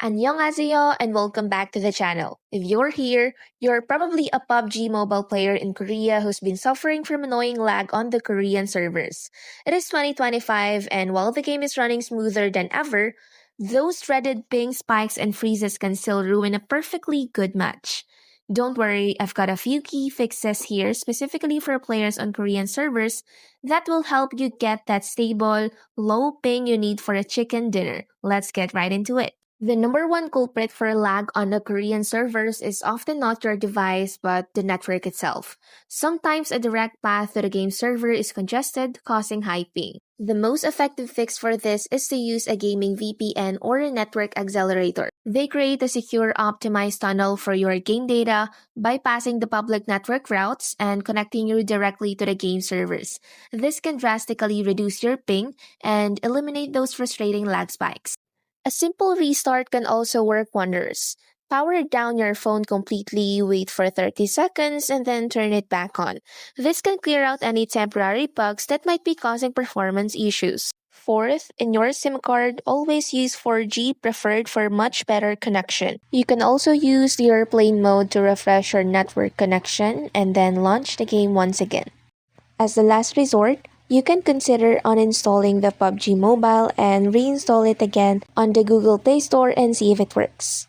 Annyeonghaseyo and welcome back to the channel. If you're here, you're probably a PUBG Mobile player in Korea who's been suffering from annoying lag on the Korean servers. It is 2025 and while the game is running smoother than ever, those dreaded ping spikes and freezes can still ruin a perfectly good match. Don't worry, I've got a few key fixes here specifically for players on Korean servers that will help you get that stable, low ping you need for a chicken dinner. Let's get right into it. The number one culprit for lag on the Korean servers is often not your device but the network itself. Sometimes a direct path to the game server is congested, causing high ping. The most effective fix for this is to use a gaming VPN or a network accelerator. They create a secure, optimized tunnel for your game data, bypassing the public network routes and connecting you directly to the game servers. This can drastically reduce your ping and eliminate those frustrating lag spikes. A simple restart can also work wonders. Power down your phone completely, wait for 30 seconds, and then turn it back on. This can clear out any temporary bugs that might be causing performance issues. Fourth, in your SIM card, always use 4G preferred for much better connection. You can also use the airplane mode to refresh your network connection and then launch the game once again. As the last resort, you can consider uninstalling the PUBG Mobile and reinstall it again on the Google Play Store and see if it works.